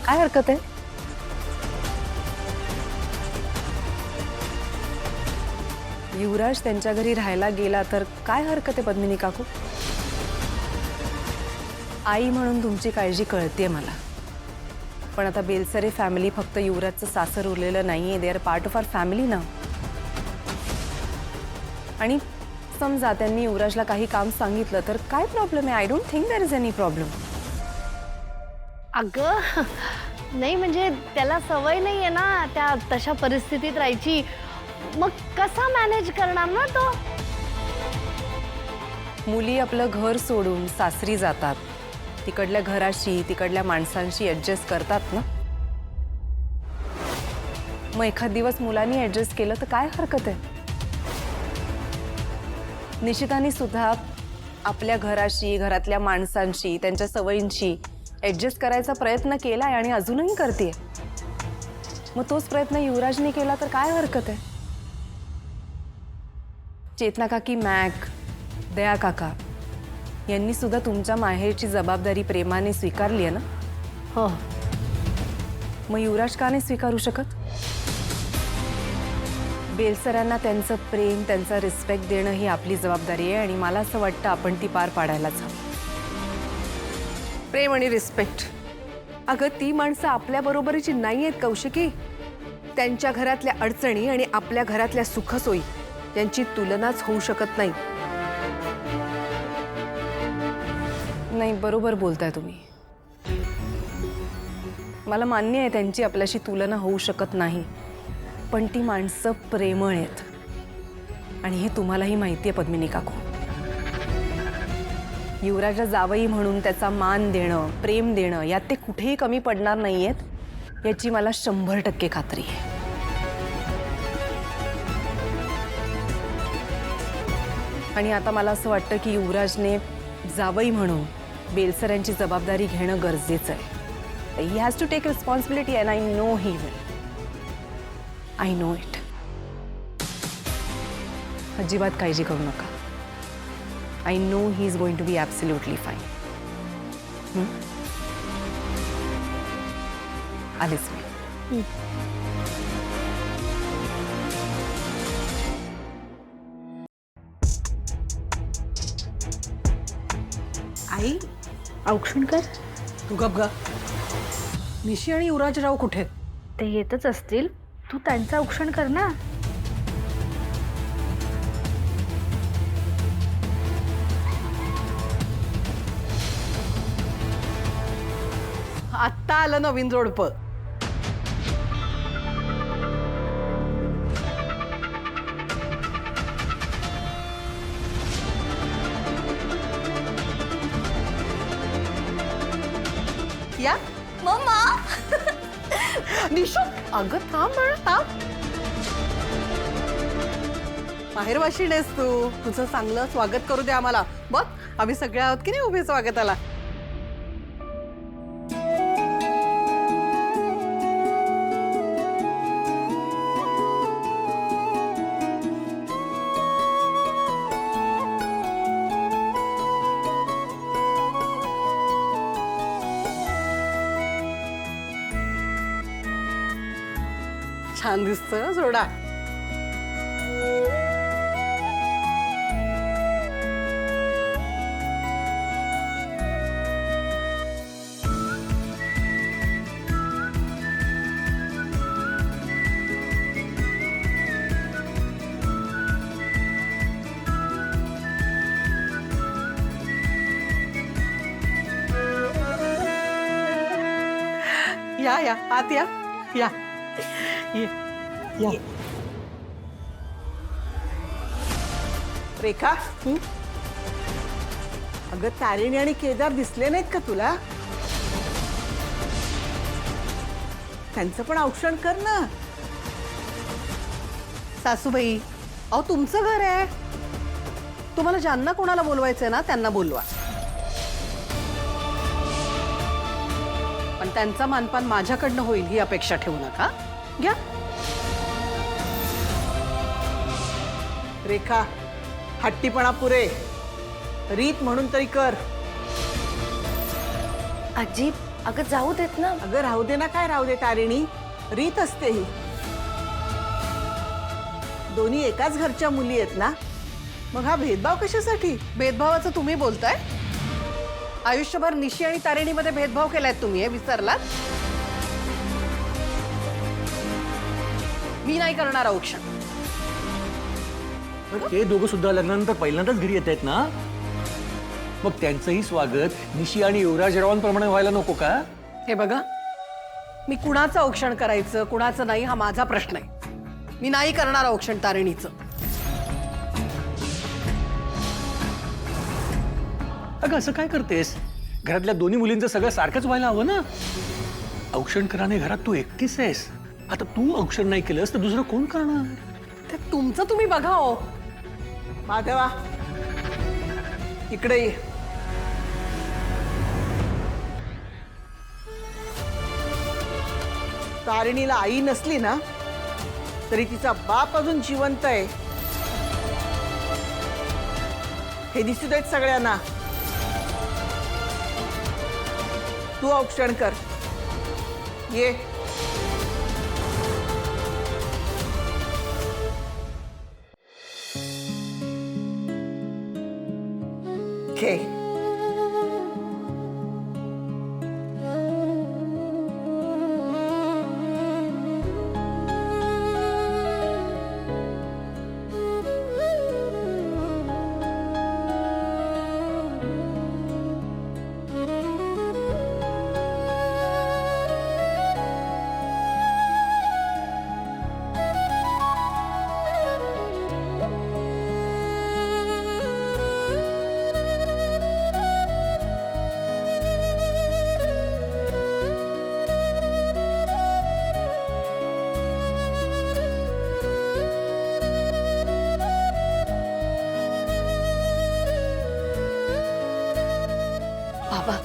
काय हरकत आहे? युवराज त्यांच्या घरी राहायला गेला तर काय हरकत आहे पद्मिनी काकू? आई म्हणून तुमची काळजी कळते मला, पण आता बेलसरे फॅमिली फक्त युवराजचं सासर उरलेलं नाहीये, they are part of our family ना. आणि समजा त्यांनी युवराजला काही काम सांगितलं तर काय प्रॉब्लेम आहे? I don't think there is any problem. अगं नाही म्हणजे त्याला सवय नाहीये ना त्या तशा परिस्थितीत राहायची, मग कसा मॅनेज करणार ना तो. मुली आपलं घर सोडून सासरी जातात, तिकडल्या घराशी तिकडल्या माणसांशी ऍडजस्ट करतात ना. मग एखाद दिवस मुलांनी ऍडजस्ट केलं तर काय हरकत आहे? निशिताने सुद्धा आपल्या घराशी घरातल्या माणसांशी त्यांच्या सवयींशी ऍडजस्ट करायचा प्रयत्न केलाय आणि अजूनही करते. मग तोच प्रयत्न युवराजने केला तर काय हरकत आहे? चेतना काकी, मॅक, दया काका यांनी सुद्धा तुमच्या माहेरची जबाबदारी प्रेमाने स्वीकारली आहे ना. हो मग युवराज का नाही स्वीकारू शकत? बेलसरांना त्यांचं प्रेम त्यांचा रिस्पेक्ट देणं ही आपली जबाबदारी आहे आणि मला असं वाटतं आपण ती पार पाडायलाच हवी. प्रेम आणि रिस्पेक्ट, अगं ती माणसं आपल्या बरोबरीची नाही आहेत कौशिकी. त्यांच्या घरातल्या अडचणी आणि आपल्या घरातल्या सुखसोयी यांची तुलनाच होऊ शकत नाही. नाही, बरोबर बोलताय तुम्ही. मला मान्य आहे त्यांची आपल्याशी तुलना होऊ शकत नाही, पण ती माणसं प्रेमळ आहेत आणि हे तुम्हालाही माहिती आहे पद्मिनी काकू. युवराजला जावई म्हणून त्याचा मान देणं, प्रेम देणं यात ते कुठेही कमी पडणार नाहीयेत याची मला 100% खात्री आहे. आणि आता मला असं वाटतं की युवराजने जावई म्हणून बेलसरांची जबाबदारी घेणं गरजेचं आहे. He has to take responsibility and I know he will. I know it. अजिबात काळजी करू नका. I know he's going to be absolutely fine. आलेच मी. आई, औक्षण कर. तू गप ग. निशी आणि युवराजराव कुठे? ते येतच असतील, तू त्यांचं औक्षण कर ना. आत्ता आलं नवीन जोडपं. या मम्मा. निशू, अगं थांब बाळा, थांब. माहेरवाशीण आहेस तू, तुझं चांगलं स्वागत करू दे आम्हाला. बघ आम्ही सगळे आहोत की नाही उभे स्वागताला. छान दिसतं सोडा. या या आत या. या ये या. रेखा, अगं तारिणी आणि केदार दिसले नाहीत का तुला? त्यांचं पण औक्षण कर ना. सासूबाई, अहो तुमचं घर आहे, तुम्हाला ज्यांना कोणाला बोलवायचंय ना त्यांना बोलवा, पण त्यांचा मानपान माझ्याकडनं होईल ही अपेक्षा ठेवू नका. घ्या. रेखा, हट्टीपणा पुरे, रीत म्हणून तरी कर. आजी अगं जाऊ देत ना. अगं राहू दे ना, काय राहू दे तारिणी, रीत असते ही. दोन्ही एकाच घरच्या मुली आहेत ना, मग हा भेदभाव कशासाठी? भेदभावाचं तुम्ही बोलताय? आयुष्यभर निशी आणि तारिणीमध्ये भेदभाव केलाय तुम्ही, हे विसरलात? मी नाही करणार औक्षण. ते दोघं सुद्धा लग्नानंतर पहिल्यांदाच घरी येत आहेत ना, मग त्यांचंही स्वागत निशी आणि युवराजरावांप्रमाणे व्हायला नको का? हे बघा, मी कुणाचं औक्षण करायचं कुणाचं नाही हा माझा प्रश्न आहे. मी नाही करणार औक्षण तारिणीचं. अगं असं काय करतेस? घरातल्या दोन्ही मुलींचं सगळं सारखंच व्हायला हवं ना. औक्षण कराने घरात तू एकटीच आहेस. आता तू औक्षण नाही केलंस तर दुसरं कोण करणार? ते तुमचं तुम्ही बघा हो. माधवा, इकडे ये. तारिणीला आई नसली ना तरी तिचा बाप अजून जिवंत आहे, हे दिसू देत सगळ्यांना. तू औक्षण कर. ये. घे. बाबा,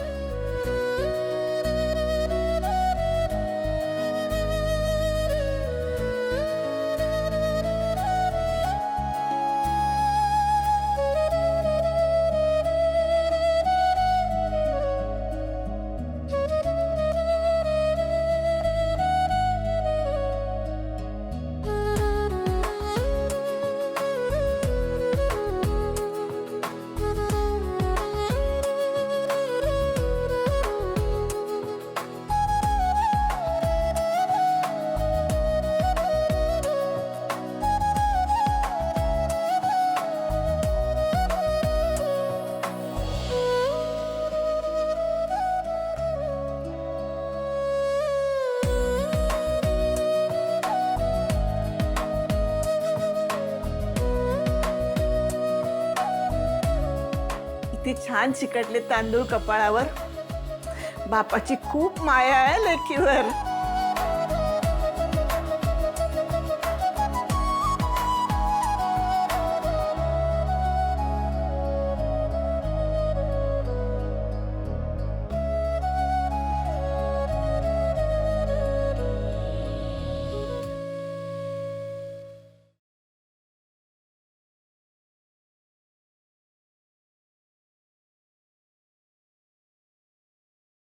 किती छान चिकटले तांदूळ कपाळावर. बापाची खूप माया आहे लेकीवर.